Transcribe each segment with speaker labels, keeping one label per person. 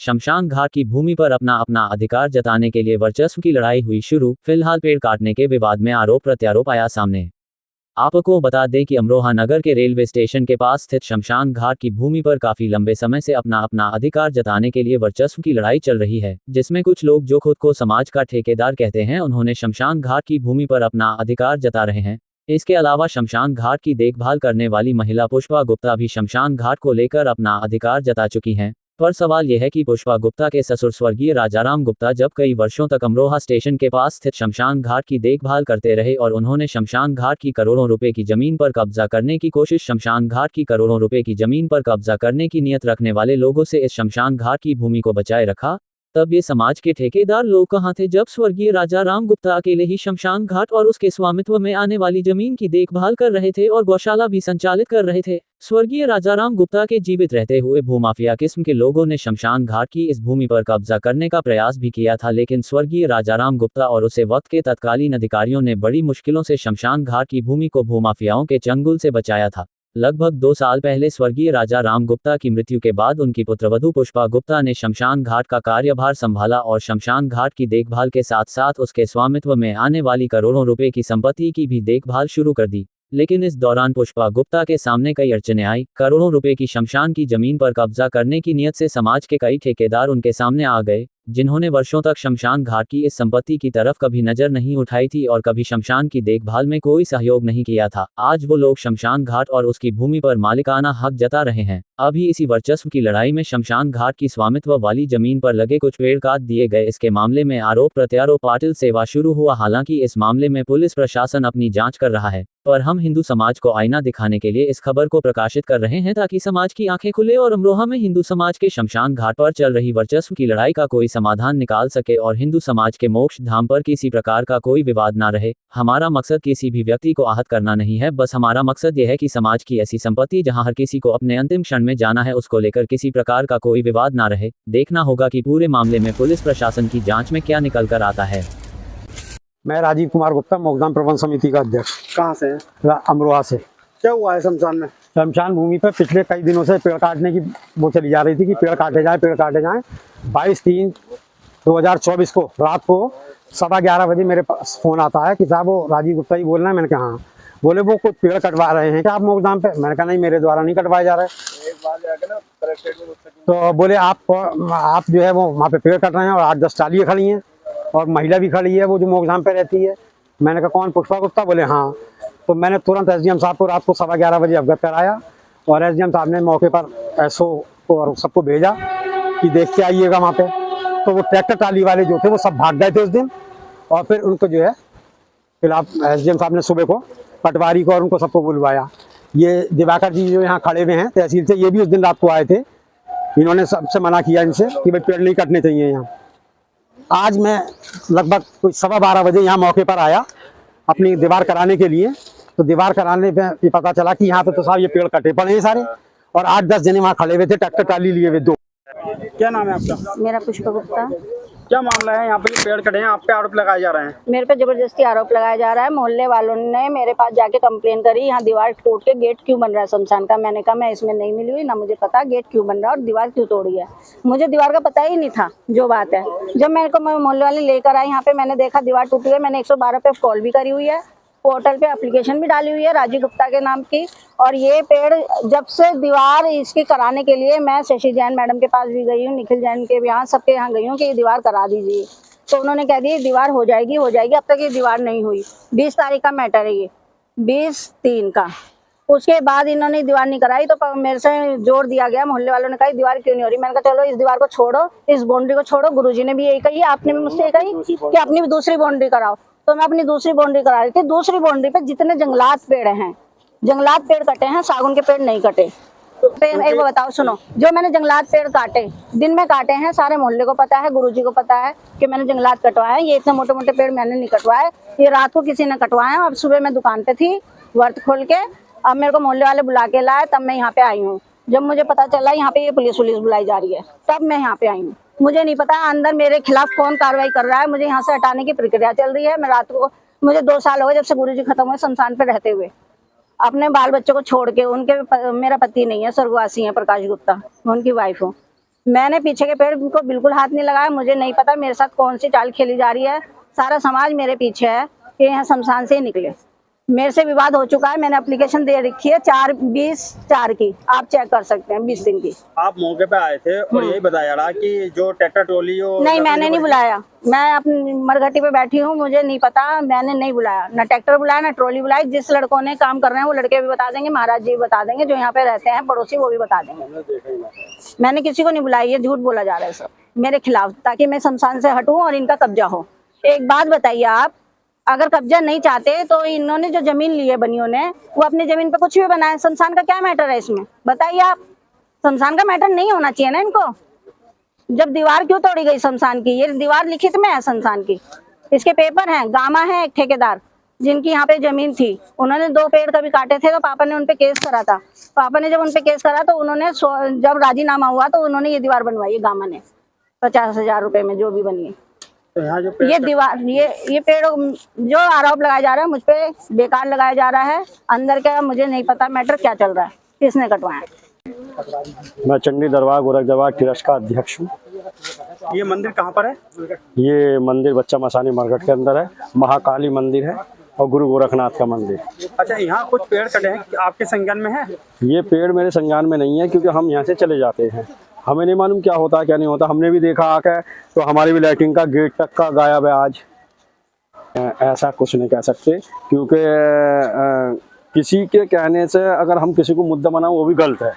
Speaker 1: शमशान घाट की भूमि पर अपना अपना अधिकार जताने के लिए वर्चस्व की लड़ाई हुई शुरू। फिलहाल पेड़ काटने के विवाद में आरोप प्रत्यारोप आया सामने। आपको बता दें कि अमरोहा नगर के रेलवे स्टेशन के पास स्थित शमशान घाट की भूमि पर काफी लंबे समय से अपना अपना अधिकार जताने के लिए वर्चस्व की लड़ाई चल रही है, जिसमें कुछ लोग जो खुद को समाज का ठेकेदार कहते हैं, उन्होंने शमशान घाट की भूमि पर अपना अधिकार जता रहे हैं। इसके अलावा शमशान घाट की देखभाल करने वाली महिला पुष्पा गुप्ता भी शमशान घाट को लेकर अपना अधिकार जता चुकी हैं। पर सवाल यह है कि पुष्पा गुप्ता के ससुर स्वर्गीय राजाराम गुप्ता जब कई वर्षों तक अमरोहा स्टेशन के पास स्थित शमशान घाट की देखभाल करते रहे और उन्होंने शमशान घाट की करोड़ों रुपए की जमीन पर कब्जा करने की कोशिश शमशान घाट की करोड़ों रुपए की जमीन पर कब्जा करने की नियत रखने वाले लोगों से इस शमशान घाट की भूमि को बचाए रखा, तब ये समाज के ठेकेदार लोग कहाँ थे जब स्वर्गीय राजाराम गुप्ता अकेले ही शमशान घाट और उसके स्वामित्व में आने वाली जमीन की देखभाल कर रहे थे और गौशाला भी संचालित कर रहे थे। स्वर्गीय राजाराम गुप्ता के जीवित रहते हुए भूमाफिया किस्म के लोगों ने शमशान घाट की इस भूमि पर कब्जा करने का प्रयास भी किया था, लेकिन स्वर्गीय राजाराम गुप्ता और उसे वक्त के तत्कालीन अधिकारियों ने बड़ी मुश्किलों से शमशान घाट की भूमि को भूमाफियाओं के चंगुल से बचाया था। लगभग 2 साल पहले स्वर्गीय राजाराम गुप्ता की मृत्यु के बाद उनकी पुत्रवधू पुष्पा गुप्ता ने शमशान घाट का कार्यभार संभाला और शमशान घाट की देखभाल के साथ साथ उसके स्वामित्व में आने वाली करोड़ों रुपए की संपत्ति की भी देखभाल शुरू कर दी। लेकिन इस दौरान पुष्पा गुप्ता के सामने कई अड़चनें आई। करोड़ों रुपए की शमशान की जमीन पर कब्जा करने की नियत से समाज के कई ठेकेदार उनके सामने आ गए, जिन्होंने वर्षों तक शमशान घाट की इस संपत्ति की तरफ कभी नजर नहीं उठाई थी और कभी शमशान की देखभाल में कोई सहयोग नहीं किया था। आज वो लोग शमशान घाट और उसकी भूमि पर मालिकाना हक जता रहे हैं। अभी इसी वर्चस्व की लड़ाई में शमशान घाट की स्वामित्व वाली जमीन पर लगे कुछ पेड़ काट दिए गए। इसके मामले में आरोप प्रत्यारोप पाटिल सेवा शुरू हुआ। हालांकि इस मामले में पुलिस प्रशासन अपनी जांच कर रहा है, पर हम हिंदू समाज को आईना दिखाने के लिए इस खबर को प्रकाशित कर रहे हैं ताकि समाज की आंखें खुले और अमरोहा में हिंदू समाज के शमशान घाट पर चल रही वर्चस्व की लड़ाई का कोई समाधान निकाल सके और हिंदू समाज के मोक्ष धाम पर किसी प्रकार का कोई विवाद ना रहे। हमारा मकसद किसी भी व्यक्ति को आहत करना नहीं है, बस हमारा मकसद यह है कि समाज की ऐसी संपत्ति जहां हर किसी को अपने अंतिम क्षण में जाना है, उसको लेकर किसी प्रकार का कोई विवाद ना रहे। देखना होगा कि पूरे मामले में पुलिस प्रशासन की जांच में क्या निकल कर आता है।
Speaker 2: मैं राजीव कुमार गुप्ता, मोगदान प्रबंध समिति का अध्यक्ष।
Speaker 3: कहाँ से हैं?
Speaker 2: अमरोहा से।
Speaker 3: क्या हुआ है शमशान में?
Speaker 2: शमशान भूमि पर पिछले कई दिनों से पेड़ काटने की वो चली जा रही थी कि पेड़ काटे जाएं, पेड़ काटे जाएं। 22/3/2024 को रात को 11:15 बजे मेरे पास फोन आता है कि साहब वो राजीव गुप्ता जी बोल रहे हैं। मैंने कहा हाँ। बोले वो कुछ पेड़ कटवा रहे हैं क्या आप मोगदान पे? मैंने कहा नहीं, मेरे द्वारा नहीं कटवाए जा रहे। तो बोले आप जो है वो वहाँ पे पेड़ कट रहे हैं और 8-10 टालियाँ खड़ी हैं और महिला भी खड़ी है वो जो मोगदान पे रहती है। मैंने कहा कौन? पुष्पा गुप्ता। बोले हाँ। तो मैंने तुरंत एसडीएम साहब को रात को 11:15 बजे अवगत कराया और एसडीएम साहब ने मौके पर एसओ को और सबको भेजा कि देख के आइएगा वहाँ पे। तो वो ट्रैक्टर ट्राली वाले जो थे वो सब भाग गए थे उस दिन और फिर उनको जो है फिलहाल एसडीएम साहब ने सुबह को पटवारी को और उनको सबको बुलवाया। ये दिवाकर जी जो यहाँ खड़े हुए हैं तहसील से, ये भी उस दिन रात को आए थे। इन्होंने सबसे मना किया इनसे कि भाई पेड़ नहीं कटने चाहिए यहाँ। आज मैं लगभग कोई 12:15 बजे यहाँ मौके पर आया अपनी दीवार कराने के लिए। तो दीवार कराने पे पता चला कि यहाँ पे तो साहब ये पेड़ कटे पड़े हैं सारे और 8-10 जने वहाँ खड़े हुए थे, ट्रैक्टर ट्राली लिए हुए 2।
Speaker 3: क्या नाम है आपका?
Speaker 4: मेरा पुष्पा गुप्ता।
Speaker 3: क्या मामला है? यहाँ पे पेड़ कटे हैं, आप पे आरोप लगाए जा रहे हैं।
Speaker 4: मेरे पे जबरदस्ती आरोप लगाया जा रहा है। मोहल्ले वालों ने मेरे पास जाके कंप्लेन करी, यहाँ दीवार टूट के गेट क्यों बन रहा है शमशान का। मैंने कहा मैं इसमें नहीं मिली हुई, ना मुझे पता गेट क्यों बन रहा है और दीवार क्यों तोड़ी है। मुझे दीवार का पता ही नहीं था जो बात है। जब मेरे को मोहल्ले वाले लेकर आए यहाँ पे, मैंने देखा दीवार टूटी है। मैंने 112 पे कॉल भी करी हुई है, पोर्टल पे एप्लीकेशन भी डाली हुई है राजीव गुप्ता के नाम की। और ये पेड़ जब से दीवार इसकी कराने के लिए मैं शशि जैन मैडम के पास भी गई हूँ, निखिल जैन के यहाँ सबके यहाँ गई हूँ कि ये दीवार करा दीजिए। तो उन्होंने कह दिया दीवार हो जाएगी हो जाएगी। अब तक ये दीवार नहीं हुई। 20 तारीख का मैटर है ये, 20/3 का। उसके बाद इन्होंने दीवार नहीं कराई तो मेरे से जोर दिया गया। मोहल्ले वालों ने कहा दीवार क्यों नहीं हो रही। मैंने कहा चलो इस दीवार को छोड़ो, इस बाउंड्री को छोड़ो। गुरुजी ने भी यही कही, आपने भी मुझसे यही कही कि अपनी दूसरी बाउंड्री कराओ। तो मैं अपनी दूसरी बाउंड्री करा रही थी। दूसरी बाउंड्री पे जितने जंगलात पेड़ हैं, जंगलात पेड़ कटे हैं, सागौन के पेड़ नहीं कटे। एक वो बताओ, सुनो, जो मैंने जंगलात पेड़ काटे दिन में काटे हैं, सारे मोहल्ले को पता है, गुरुजी को पता है कि मैंने जंगलात कटवाए हैं। ये इतने मोटे मोटे पेड़ मैंने नहीं कटवाए, ये रात को किसी ने कटवाए हैं। अब सुबह मैं दुकान पे थी वर्त खोल के, अब मेरे को मोहल्ले वाले बुला के लाए, तब मैं यहाँ पे आई हूँ। जब मुझे पता चला यहाँ पे ये पुलिस बुलाई जा रही है, तब मैं यहाँ पे आई हूँ। मुझे नहीं पता अंदर मेरे खिलाफ कौन कार्रवाई कर रहा है। मुझे यहाँ से हटाने की प्रक्रिया चल रही है। मैं रात को, मुझे 2 साल हो गए जब से गुरुजी खत्म हुए शमशान पे रहते हुए, अपने बाल बच्चों को छोड़ के। उनके मेरा पति नहीं है, स्वर्गवासी है प्रकाश गुप्ता, मैं उनकी वाइफ हूँ। मैंने पीछे के पेड़ को बिल्कुल हाथ नहीं लगाया। मुझे नहीं पता मेरे साथ कौन सी चाल खेली जा रही है। सारा समाज मेरे पीछे है कि यहाँ शमशान से ही निकले। मेरे से विवाद हो चुका है। मैंने एप्लीकेशन दे रखी है 4/20/4 की, आप चेक कर सकते हैं, 20 दिन की।
Speaker 3: आप मौके पे आए थे और यही बताया जा रहा कि जो ट्रैक्टर ट्रॉली
Speaker 4: नहीं, मैंने नहीं बुलाया। मैं अपनी मरघटी पे बैठी हूँ, मुझे नहीं पता। मैंने नहीं बुलाया, ना ट्रैक्टर बुलाया ना ट्रॉली बुलाई। जिस लड़कों ने काम कर रहे हैं वो लड़के भी बता देंगे, महाराज जी भी बता देंगे, जो यहाँ पे रहते हैं पड़ोसी वो भी बता देंगे। मैंने किसी को नहीं बुलाई, ये झूठ बोला जा रहा है सब मेरे खिलाफ, ताकि मैं शमशान से हटूं और इनका कब्जा हो। एक बात बताइए आप, अगर कब्जा नहीं चाहते तो इन्होंने जो जमीन ली है बनियों ने, वो अपनी जमीन पे कुछ भी बनाए। शमशान का क्या मैटर है इसमें, बताइए आप। शमशान का मैटर नहीं होना चाहिए ना इनको। जब दीवार क्यों तोड़ी गई शमशान की, ये दीवार लिखित में है शमशान की, इसके पेपर हैं। गामा है एक ठेकेदार जिनकी यहाँ पे जमीन थी, उन्होंने 2 पेड़ कभी काटे थे तो पापा ने उनपे केस करा था। पापा ने जब उनपे केस करा तो उन्होंने जब राजीनामा हुआ तो उन्होंने ये दीवार बनवाई है गामा ने 50,000 रुपए में, जो भी बनी है।
Speaker 3: तो यहाँ जो
Speaker 4: ये दीवार, ये पेड़ जो आरोप लगाया जा रहा है मुझ पे, बेकार लगाया जा रहा है। अंदर का मुझे नहीं पता मैटर क्या चल रहा है, किसने कटवाया।
Speaker 2: मैं चंडी दरबार गोरख दरबार ट्रस्ट का अध्यक्ष हूँ।
Speaker 3: ये मंदिर कहाँ पर है?
Speaker 2: ये मंदिर बच्चा मसानी मरघट के अंदर है। महाकाली मंदिर है और गुरु गोरखनाथ का मंदिर।
Speaker 3: अच्छा, यहाँ कुछ पेड़ कटे हैं, आपके संज्ञान में है?
Speaker 2: ये पेड़ मेरे संज्ञान में नहीं है, क्योंकि हम यहाँ से चले जाते हैं। हमें नहीं मालूम क्या होता है क्या नहीं होता। हमने भी देखा आकर, तो हमारी भी लाइटिंग का गेट तक का गायब है आज। ऐसा कुछ नहीं कह सकते, क्योंकि किसी के कहने से अगर हम किसी को मुद्दा बनाओ वो भी गलत है,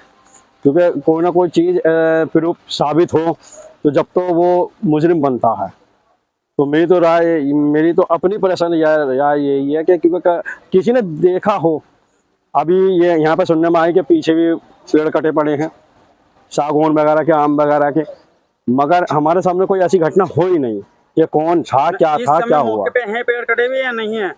Speaker 2: क्योंकि कोई ना कोई चीज़ प्रूफ साबित हो तो जब तो वो मुजरिम बनता है। तो मेरी तो अपनी परेशानी राय यही है कि क्योंकि किसी ने देखा हो। अभी ये यहाँ पे सुनने में आए कि पीछे भी पेड़ कटे पड़े हैं, सागौन वगैरह के, आम वगैरह के, मगर हमारे सामने कोई ऐसी घटना हो ही नहीं। ये कौन था, क्या था, क्या हुआ।
Speaker 3: मौके पे हैं पेड़ कटे हुए या नहीं है?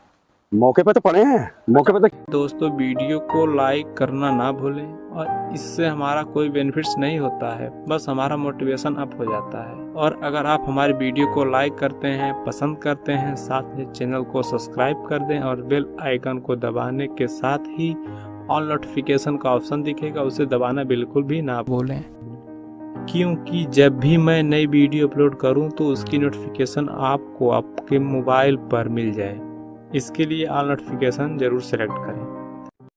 Speaker 2: मौके पे तो पड़े हैं, मौके पे तो।
Speaker 5: दोस्तों, वीडियो को लाइक करना ना भूलें, और इससे हमारा कोई बेनिफिट्स नहीं होता है, बस हमारा मोटिवेशन अप हो जाता है। और अगर आप हमारी वीडियो को लाइक करते हैं, पसंद करते हैं, साथ में चैनल को सब्सक्राइब कर दें और बेल आइकन को दबाने के साथ ही ऑल नोटिफिकेशन का ऑप्शन दिखेगा, उसे दबाना बिल्कुल भी ना भूलें, क्योंकि जब भी मैं नई वीडियो अपलोड करूं तो उसकी नोटिफिकेशन आपको आपके मोबाइल पर मिल जाए। इसके लिए ऑल नोटिफिकेशन जरूर सेलेक्ट करें।